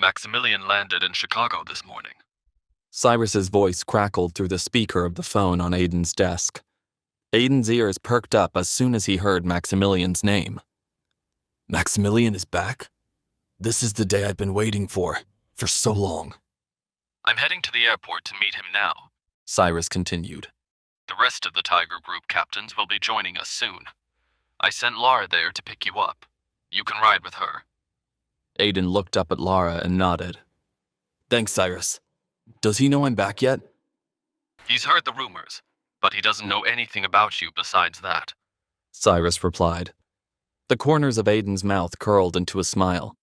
Maximilian landed in Chicago this morning. Cyrus's voice crackled through the speaker of the phone on Aiden's desk. Aiden's ears perked up as soon as he heard Maximilian's name. Maximilian is back? This is the day I've been waiting for so long. I'm heading to the airport to meet him now, Cyrus continued. The rest of the Tiger Group captains will be joining us soon. I sent Lara there to pick you up. You can ride with her. Aiden looked up at Lara and nodded. Thanks, Cyrus. Does he know I'm back yet? He's heard the rumors, but he doesn't know anything about you besides that, Cyrus replied. The corners of Aiden's mouth curled into a smile.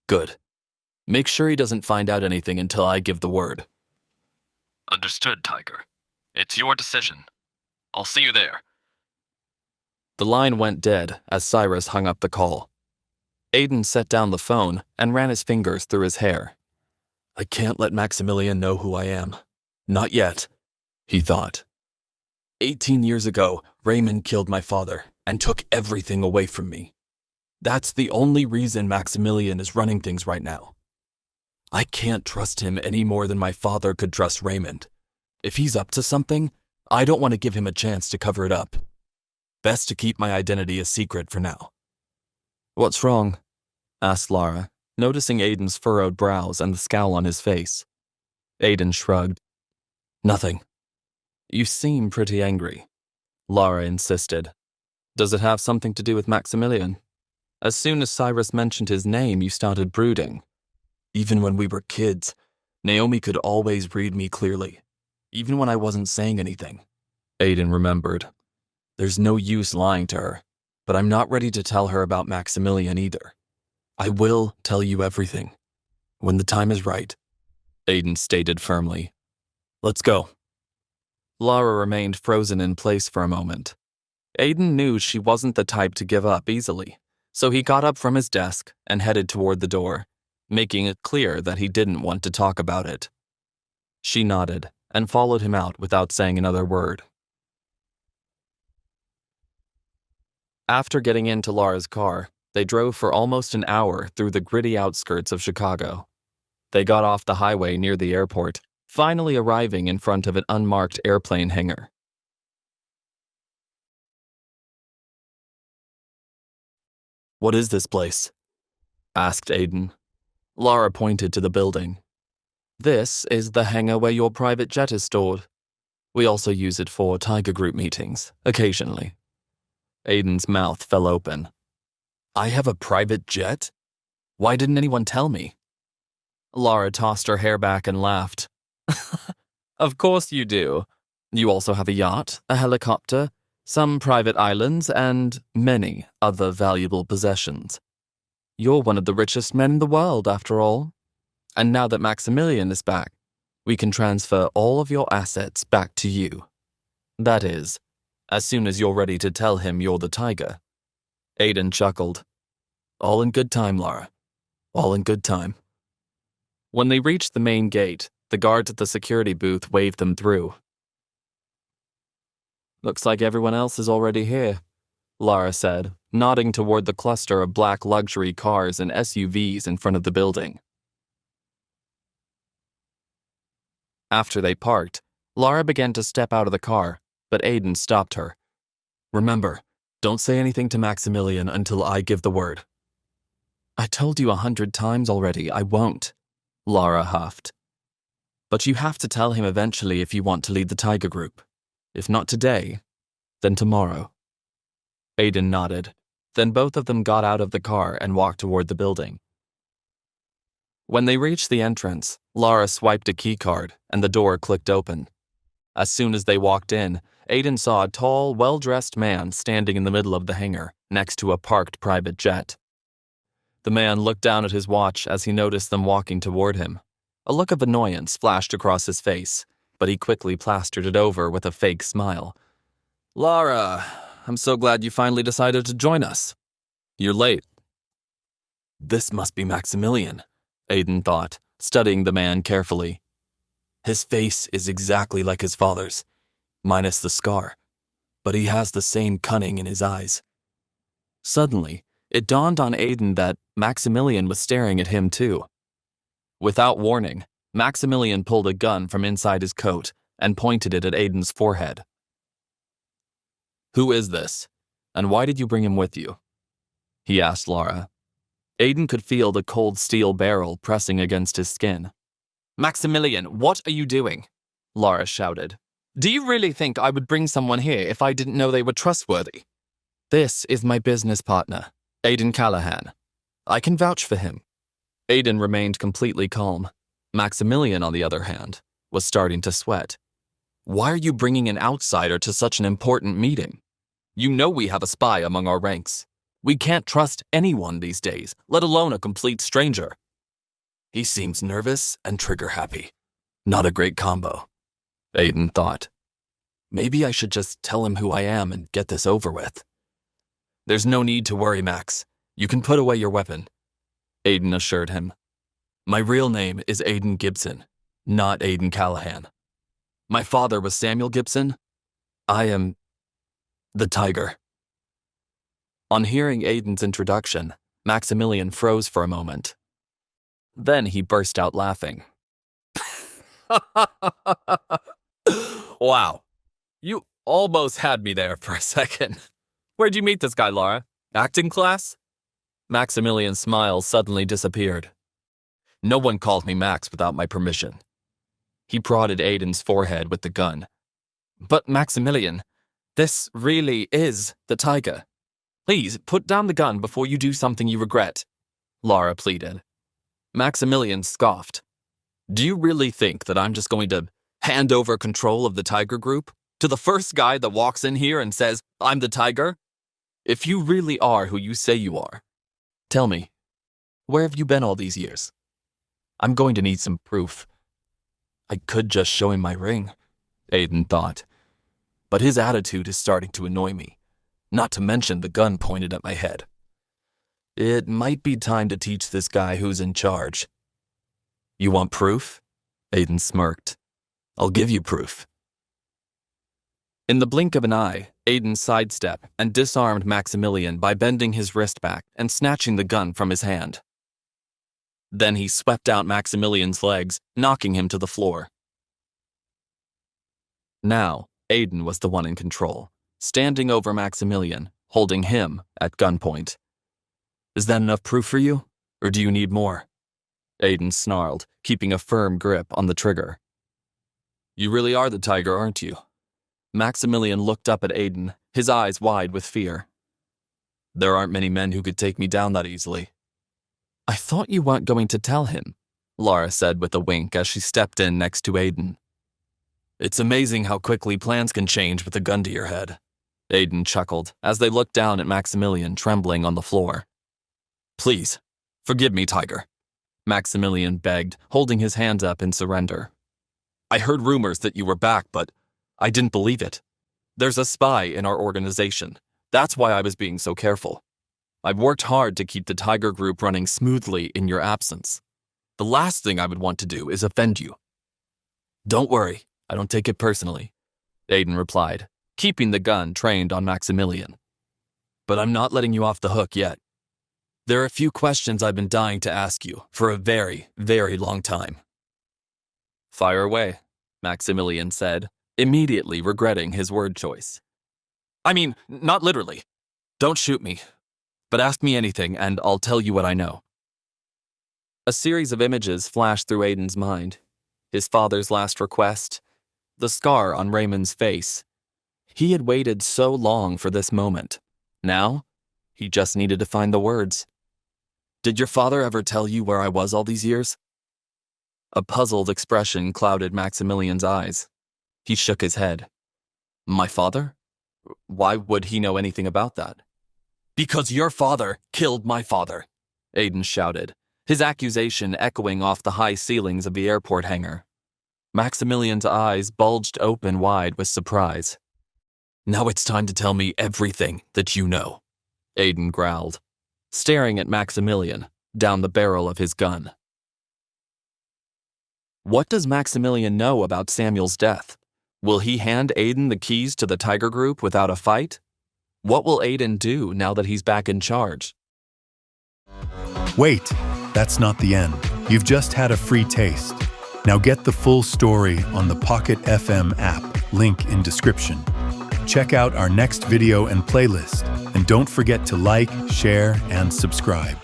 Good. Make sure he doesn't find out anything until I give the word. Understood, Tiger. It's your decision. I'll see you there. The line went dead as Cyrus hung up the call. Aiden set down the phone and ran his fingers through his hair. I can't let Maximilian know who I am. Not yet, he thought. 18 years ago, Raymond killed my father and took everything away from me. That's the only reason Maximilian is running things right now. I can't trust him any more than my father could trust Raymond. If he's up to something, I don't want to give him a chance to cover it up. Best to keep my identity a secret for now. What's wrong? Asked Lara, noticing Aiden's furrowed brows and the scowl on his face. Aiden shrugged. Nothing. You seem pretty angry, Lara insisted. Does it have something to do with Maximilian? As soon as Cyrus mentioned his name, you started brooding. Even when we were kids, Naomi could always read me clearly, even when I wasn't saying anything. Aiden remembered. There's no use lying to her, but I'm not ready to tell her about Maximilian either. I will tell you everything, when the time is right, Aiden stated firmly. Let's go. Lara remained frozen in place for a moment. Aiden knew she wasn't the type to give up easily, so he got up from his desk and headed toward the door, making it clear that he didn't want to talk about it. She nodded and followed him out without saying another word. After getting into Lara's car, they drove for almost an hour through the gritty outskirts of Chicago. They got off the highway near the airport, finally arriving in front of an unmarked airplane hangar. What is this place? Asked Aiden. Lara pointed to the building. This is the hangar where your private jet is stored. We also use it for Tiger Group meetings, occasionally. Aiden's mouth fell open. I have a private jet? Why didn't anyone tell me? Lara tossed her hair back and laughed. Of course you do. You also have a yacht, a helicopter, some private islands, and many other valuable possessions. You're one of the richest men in the world, after all. And now that Maximilian is back, we can transfer all of your assets back to you. That is, as soon as you're ready to tell him you're the Tiger. Aiden chuckled. All in good time, Lara. All in good time. When they reached the main gate, the guards at the security booth waved them through. Looks like everyone else is already here, Lara said, nodding toward the cluster of black luxury cars and SUVs in front of the building. After they parked, Lara began to step out of the car, but Aiden stopped her. Remember, don't say anything to Maximilian until I give the word. I told you 100 times already, I won't, Lara huffed. But you have to tell him eventually if you want to lead the Tiger Group. If not today, then tomorrow. Aiden nodded. Then both of them got out of the car and walked toward the building. When they reached the entrance, Lara swiped a keycard and the door clicked open. As soon as they walked in, Aiden saw a tall, well-dressed man standing in the middle of the hangar, next to a parked private jet. The man looked down at his watch as he noticed them walking toward him. A look of annoyance flashed across his face, but he quickly plastered it over with a fake smile. Lara, I'm so glad you finally decided to join us. You're late. This must be Maximilian, Aiden thought, studying the man carefully. His face is exactly like his father's, minus the scar, but he has the same cunning in his eyes. Suddenly, it dawned on Aiden that Maximilian was staring at him too. Without warning, Maximilian pulled a gun from inside his coat and pointed it at Aiden's forehead. "Who is this, and why did you bring him with you?" he asked Lara. Aiden could feel the cold steel barrel pressing against his skin. "Maximilian, what are you doing?" Lara shouted. "Do you really think I would bring someone here if I didn't know they were trustworthy? This is my business partner, Aiden Callahan. I can vouch for him." Aiden remained completely calm. Maximilian, on the other hand, was starting to sweat. "Why are you bringing an outsider to such an important meeting? You know we have a spy among our ranks. We can't trust anyone these days, let alone a complete stranger." "He seems nervous and trigger-happy. Not a great combo," Aiden thought. "Maybe I should just tell him who I am and get this over with." "There's no need to worry, Max. You can put away your weapon," Aiden assured him. "My real name is Aiden Gibson, not Aiden Callahan. My father was Samuel Gibson. I am the Tiger." On hearing Aiden's introduction, Maximilian froze for a moment. Then he burst out laughing. "Wow, you almost had me there for a second. Where'd you meet this guy, Lara? Acting class?" Maximilian's smile suddenly disappeared. "No one called me Max without my permission." He prodded Aiden's forehead with the gun. "But Maximilian, this really is the Tiger. Please put down the gun before you do something you regret," Lara pleaded. Maximilian scoffed. "Do you really think that I'm just going to hand over control of the Tiger Group to the first guy that walks in here and says, 'I'm the Tiger'? If you really are who you say you are, tell me, where have you been all these years? I'm going to need some proof." I could just show him my ring, Aiden thought. But his attitude is starting to annoy me, not to mention the gun pointed at my head. It might be time to teach this guy who's in charge. "You want proof?" Aiden smirked. "I'll give you proof." In the blink of an eye, Aiden sidestepped and disarmed Maximilian by bending his wrist back and snatching the gun from his hand. Then he swept out Maximilian's legs, knocking him to the floor. Now, Aiden was the one in control, standing over Maximilian, holding him at gunpoint. "Is that enough proof for you, or do you need more?" Aiden snarled, keeping a firm grip on the trigger. "You really are the Tiger, aren't you?" Maximilian looked up at Aiden, his eyes wide with fear. "There aren't many men who could take me down that easily." "I thought you weren't going to tell him," Lara said with a wink as she stepped in next to Aiden. "It's amazing how quickly plans can change with a gun to your head," Aiden chuckled as they looked down at Maximilian trembling on the floor. "Please, forgive me, Tiger," Maximilian begged, holding his hands up in surrender. "I heard rumors that you were back, but I didn't believe it. There's a spy in our organization. That's why I was being so careful. I've worked hard to keep the Tiger Group running smoothly in your absence. The last thing I would want to do is offend you." "Don't worry, I don't take it personally," Aiden replied, keeping the gun trained on Maximilian. "But I'm not letting you off the hook yet. There are a few questions I've been dying to ask you for a very, very long time." "Fire away," Maximilian said, immediately regretting his word choice. "I mean, not literally. Don't shoot me. But ask me anything, and I'll tell you what I know." A series of images flashed through Aiden's mind. His father's last request, the scar on Raymond's face. He had waited so long for this moment. Now, he just needed to find the words. "Did your father ever tell you where I was all these years?" A puzzled expression clouded Maximilian's eyes. He shook his head. "My father? Why would he know anything about that?" "Because your father killed my father," Aiden shouted, his accusation echoing off the high ceilings of the airport hangar. Maximilian's eyes bulged open wide with surprise. "Now it's time to tell me everything that you know," Aiden growled, staring at Maximilian down the barrel of his gun. What does Maximilian know about Samuel's death? Will he hand Aiden the keys to the Tiger Group without a fight? What will Aiden do now that he's back in charge? Wait, that's not the end. You've just had a free taste. Now get the full story on the Pocket FM app, link in description. Check out our next video and playlist, and don't forget to like, share, and subscribe.